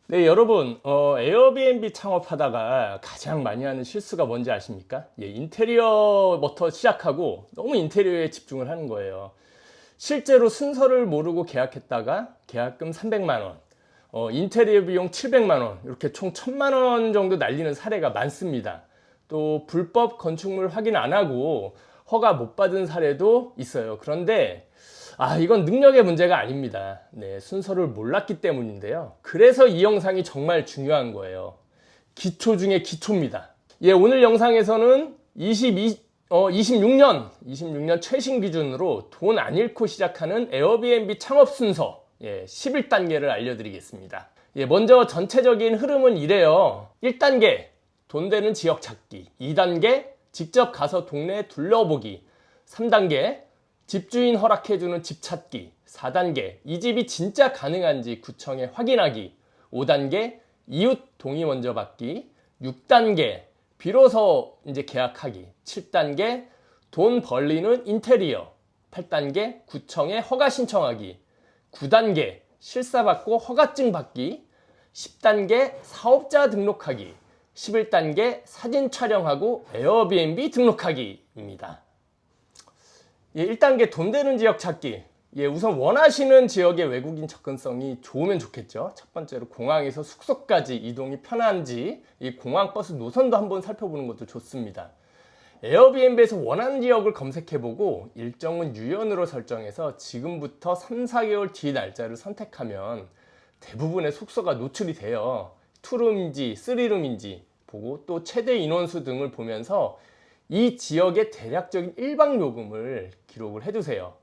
네, 여러분, 에어비앤비 창업하다가 가장 많이 하는 실수가 뭔지 아십니까? 예, 인테리어부터 시작하고 너무 인테리어에 집중을 하는 거예요. 실제로 순서를 모르고 계약했다가 계약금 300만 원, 인테리어 비용 700만 원, 이렇게 총 1000만 원 정도 날리는 사례가 많습니다. 또 불법 건축물 확인 안 하고 허가 못 받은 사례도 있어요. 그런데 이건 능력의 문제가 아닙니다. 네, 순서를 몰랐기 때문인데요. 그래서 이 영상이 정말 중요한 거예요. 기초 중에 기초입니다. 예, 오늘 영상에서는 26년 최신 기준으로 돈 안 잃고 시작하는 에어비앤비 창업 순서 11단계를 알려드리겠습니다. 예, 먼저 전체적인 흐름은 이래요. 1단계 돈 되는 지역 찾기, 2단계 직접 가서 동네 둘러보기, 3단계 집주인 허락해주는 집 찾기, 4단계 이 집이 진짜 가능한지 구청에 확인하기, 5단계 이웃 동의 먼저 받기, 6단계 비로소 이제 계약하기, 7단계 돈 벌리는 인테리어, 8단계 구청에 허가 신청하기, 9단계 실사받고 허가증 받기, 10단계 사업자 등록하기, 11단계 사진 촬영하고 에어비앤비 등록하기입니다. 1단계 돈 되는 지역 찾기. 우선 원하시는 지역의 외국인 접근성이 좋으면 좋겠죠. 첫 번째로 공항에서 숙소까지 이동이 편한지 이 공항버스 노선도 한번 살펴보는 것도 좋습니다. 에어비앤비에서 원하는 지역을 검색해보고 일정은 유연으로 설정해서 지금부터 3, 4개월 뒤 날짜를 선택하면 대부분의 숙소가 노출이 돼요. 2룸인지 3룸인지 보고 또 최대 인원수 등을 보면서 이 지역의 대략적인 1박 요금을 기록을 해두세요.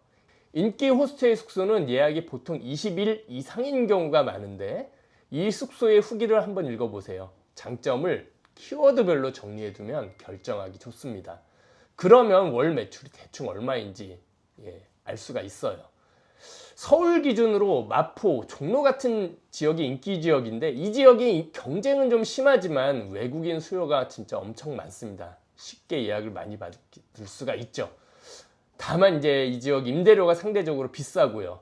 인기 호스트의 숙소는 예약이 보통 20일 이상인 경우가 많은데 이 숙소의 후기를 한번 읽어보세요. 장점을 키워드별로 정리해두면 결정하기 좋습니다. 그러면 월 매출이 대충 얼마인지 알 수가 있어요. 서울 기준으로 마포, 종로 같은 지역이 인기 지역인데 이 지역이 경쟁은 좀 심하지만 외국인 수요가 진짜 엄청 많습니다. 쉽게 예약을 많이 받을 수가 있죠. 다만 이제 이 지역 임대료가 상대적으로 비싸고요.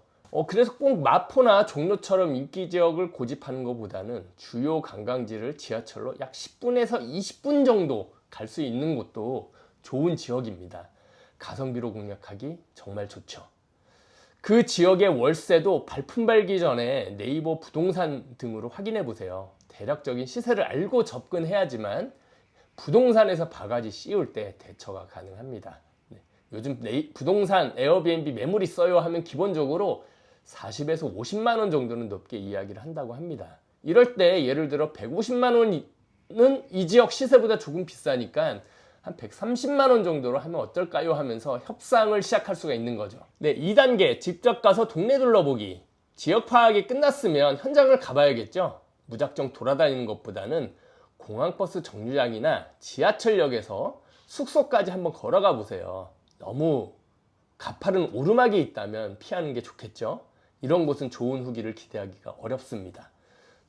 그래서 꼭 마포나 종로처럼 인기 지역을 고집하는 것보다는 주요 관광지를 지하철로 약 10분에서 20분 정도 갈 수 있는 곳도 좋은 지역입니다. 가성비로 공략하기 정말 좋죠. 그 지역의 월세도 발품 발기 전에 네이버 부동산 등으로 확인해 보세요. 대략적인 시세를 알고 접근해야지만 부동산에서 바가지 씌울 때 대처가 가능합니다. 요즘 부동산 에어비앤비 매물이 써요 하면 기본적으로 40에서 50만 원 정도는 높게 이야기를 한다고 합니다. 이럴 때 예를 들어 150만 원은 이 지역 시세보다 조금 비싸니까 한 130만 원 정도로 하면 어떨까요 하면서 협상을 시작할 수가 있는 거죠. 2단계 직접 가서 동네 둘러보기. 지역 파악이 끝났으면 현장을 가봐야겠죠. 무작정 돌아다니는 것보다는 공항버스 정류장이나 지하철역에서 숙소까지 한번 걸어가 보세요. 너무 가파른 오르막이 있다면 피하는 게 좋겠죠. 이런 곳은 좋은 후기를 기대하기가 어렵습니다.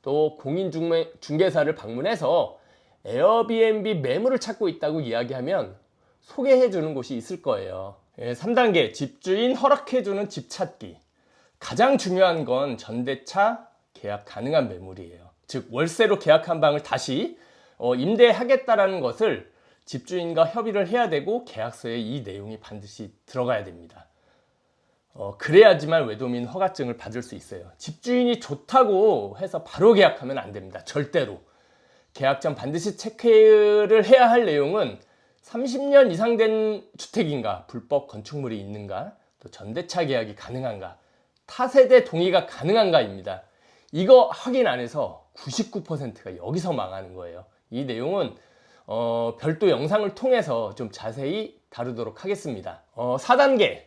또 공인중개사를 방문해서 에어비앤비 매물을 찾고 있다고 이야기하면 소개해주는 곳이 있을 거예요. 3단계 집주인 허락해주는 집 찾기. 가장 중요한 건 전대차 계약 가능한 매물이에요. 즉 월세로 계약한 방을 다시 임대하겠다라는 것을 집주인과 협의를 해야 되고 계약서에 이 내용이 반드시 들어가야 됩니다. 그래야지만 외도민 허가증을 받을 수 있어요. 집주인이 좋다고 해서 바로 계약하면 안 됩니다. 절대로. 계약 전 반드시 체크를 해야 할 내용은 30년 이상 된 주택인가, 불법 건축물이 있는가, 또 전대차 계약이 가능한가, 타세대 동의가 가능한가입니다. 이거 확인 안 해서 99%가 여기서 망하는 거예요. 이 내용은 별도 영상을 통해서 좀 자세히 다루도록 하겠습니다. 4단계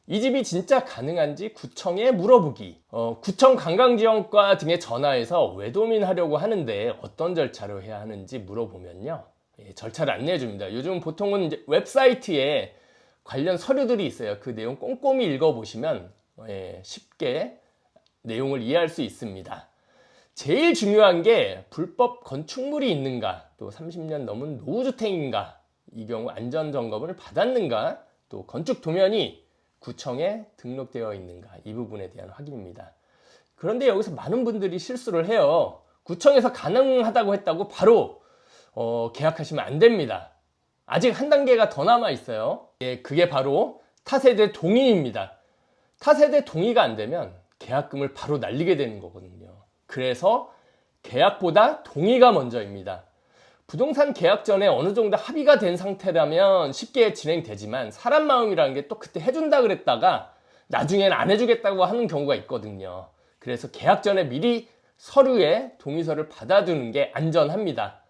이 집이 진짜 가능한지 구청에 물어보기. 구청 관광지원과 등에 전화해서 외도민 하려고 하는데 어떤 절차를 해야 하는지 물어보면요, 절차를 안내해 줍니다. 요즘 보통은 이제 웹사이트에 관련 서류들이 있어요. 그 내용 꼼꼼히 읽어보시면 쉽게 내용을 이해할 수 있습니다. 제일 중요한 게 불법 건축물이 있는가, 또 30년 넘은 노후주택인가, 이 경우 안전점검을 받았는가, 또 건축 도면이 구청에 등록되어 있는가, 이 부분에 대한 확인입니다. 그런데 여기서 많은 분들이 실수를 해요. 구청에서 가능하다고 했다고 바로 계약하시면 안 됩니다. 아직 한 단계가 더 남아 있어요. 예, 그게 바로 타세대 동의입니다. 타세대 동의가 안 되면 계약금을 바로 날리게 되는 거거든요. 그래서 계약보다 동의가 먼저입니다. 부동산 계약 전에 어느 정도 합의가 된 상태라면 쉽게 진행되지만 사람 마음이라는 게 또 그때 해준다 그랬다가 나중엔 안 해주겠다고 하는 경우가 있거든요. 그래서 계약 전에 미리 서류에 동의서를 받아두는 게 안전합니다.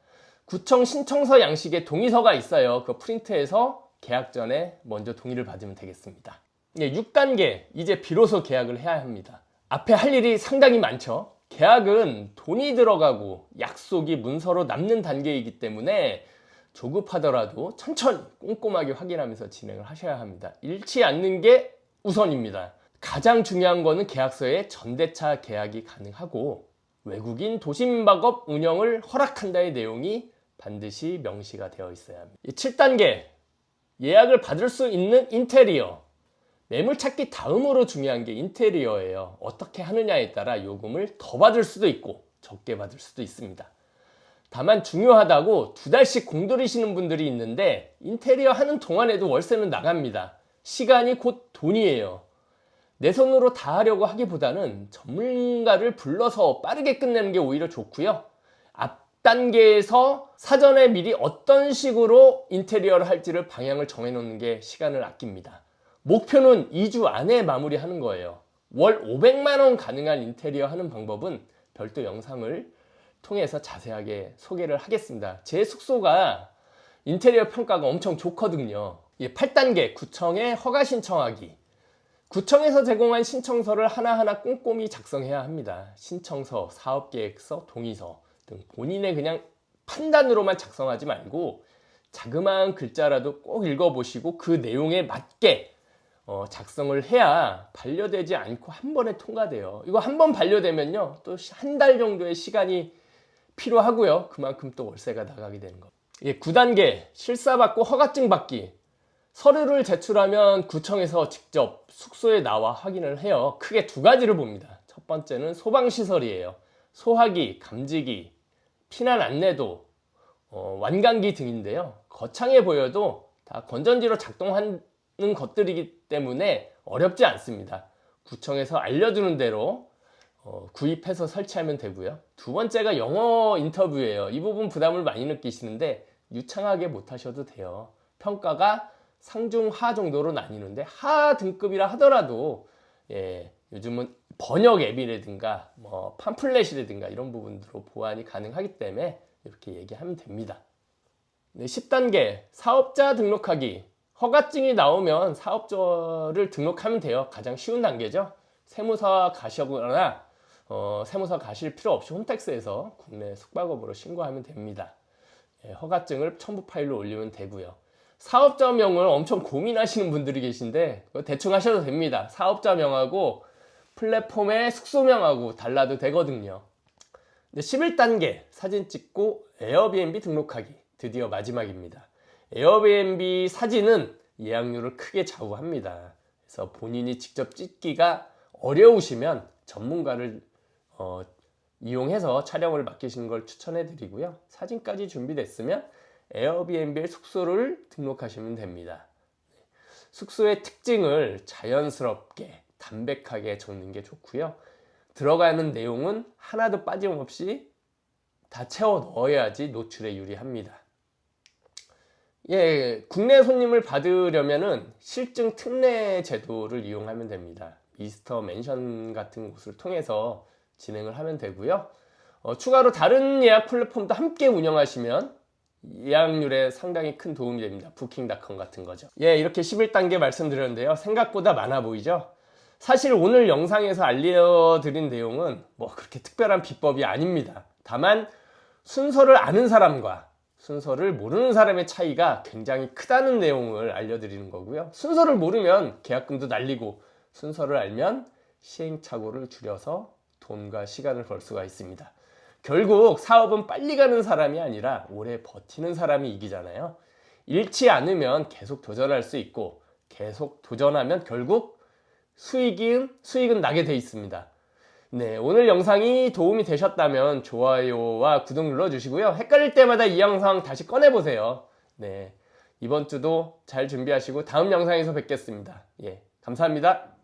구청 신청서 양식에 동의서가 있어요. 그 프린트해서 계약 전에 먼저 동의를 받으면 되겠습니다. 6단계, 이제 비로소 계약을 해야 합니다. 앞에 할 일이 상당히 많죠. 계약은 돈이 들어가고 약속이 문서로 남는 단계이기 때문에 조급하더라도 천천히 꼼꼼하게 확인하면서 진행을 하셔야 합니다. 잃지 않는 게 우선입니다. 가장 중요한 거는 계약서에 전대차 계약이 가능하고 외국인 도시민박업 운영을 허락한다의 내용이 반드시 명시가 되어 있어야 합니다. 7단계, 예약을 받을 수 있는 인테리어. 매물 찾기 다음으로 중요한 게 인테리어예요. 어떻게 하느냐에 따라 요금을 더 받을 수도 있고 적게 받을 수도 있습니다. 다만 중요하다고 2달씩 공들이시는 분들이 있는데 인테리어 하는 동안에도 월세는 나갑니다. 시간이 곧 돈이에요. 내 손으로 다 하려고 하기보다는 전문가를 불러서 빠르게 끝내는 게 오히려 좋고요. 앞 단계에서 사전에 미리 어떤 식으로 인테리어를 할지를 방향을 정해놓는 게 시간을 아낍니다. 목표는 2주 안에 마무리하는 거예요. 월 500만 원 가능한 인테리어 하는 방법은 별도 영상을 통해서 자세하게 소개를 하겠습니다. 제 숙소가 인테리어 평가가 엄청 좋거든요. 8단계, 구청에 허가 신청하기. 구청에서 제공한 신청서를 하나하나 꼼꼼히 작성해야 합니다. 신청서, 사업계획서, 동의서 등 본인의 그냥 판단으로만 작성하지 말고 자그마한 글자라도 꼭 읽어보시고 그 내용에 맞게 작성을 해야 반려되지 않고 한 번에 통과돼요. 이거 한 번 반려되면요 또 한 달 정도의 시간이 필요하고요. 그만큼 또 월세가 나가게 되는 거. 9단계, 실사받고 허가증 받기. 서류를 제출하면 구청에서 직접 숙소에 나와 확인을 해요. 크게 2가지를 봅니다. 첫 번째는 소방시설이에요. 소화기, 감지기, 피난 안내도, 완강기 등인데요. 거창해 보여도 다 건전지로 작동하는 것들이기 때문에 어렵지 않습니다. 구청에서 알려주는 대로 구입해서 설치하면 되고요. 2번째가 영어 인터뷰예요. 이 부분 부담을 많이 느끼시는데 유창하게 못하셔도 돼요. 평가가 상중 하 정도로 나뉘는데 하 등급이라 하더라도 요즘은 번역 앱이라든가 팜플렛이라든가 이런 부분으로 보완이 가능하기 때문에 이렇게 얘기하면 됩니다. 10단계, 사업자 등록하기. 허가증이 나오면 사업자를 등록하면 돼요. 가장 쉬운 단계죠. 세무사 가시거나 세무사 가실 필요 없이 홈택스에서 국내 숙박업으로 신고하면 됩니다. 허가증을 첨부 파일로 올리면 되고요. 사업자명을 엄청 고민하시는 분들이 계신데 대충 하셔도 됩니다. 사업자명하고 플랫폼의 숙소명하고 달라도 되거든요. 11단계, 사진 찍고 에어비앤비 등록하기. 드디어 마지막입니다. 에어비앤비 사진은 예약률을 크게 좌우합니다. 그래서 본인이 직접 찍기가 어려우시면 전문가를 이용해서 촬영을 맡기시는 걸 추천해 드리고요. 사진까지 준비됐으면 에어비앤비의 숙소를 등록하시면 됩니다. 숙소의 특징을 자연스럽게 담백하게 적는 게 좋고요. 들어가는 내용은 하나도 빠짐없이 다 채워 넣어야지 노출에 유리합니다. 국내 손님을 받으려면은 실증 특례 제도를 이용하면 됩니다. 미스터 맨션 같은 곳을 통해서 진행을 하면 되고요. 추가로 다른 예약 플랫폼도 함께 운영하시면 예약률에 상당히 큰 도움이 됩니다. 부킹닷컴 같은 거죠. 이렇게 11단계 말씀드렸는데요. 생각보다 많아 보이죠? 사실 오늘 영상에서 알려드린 내용은 그렇게 특별한 비법이 아닙니다. 다만 순서를 아는 사람과 순서를 모르는 사람의 차이가 굉장히 크다는 내용을 알려드리는 거고요. 순서를 모르면 계약금도 날리고 순서를 알면 시행착오를 줄여서 돈과 시간을 벌 수가 있습니다. 결국 사업은 빨리 가는 사람이 아니라 오래 버티는 사람이 이기잖아요. 잃지 않으면 계속 도전할 수 있고 계속 도전하면 결국 수익은 나게 돼 있습니다. 네, 오늘 영상이 도움이 되셨다면 좋아요와 구독 눌러주시고요. 헷갈릴 때마다 이 영상 다시 꺼내보세요. 네, 이번 주도 잘 준비하시고 다음 영상에서 뵙겠습니다. 예, 감사합니다.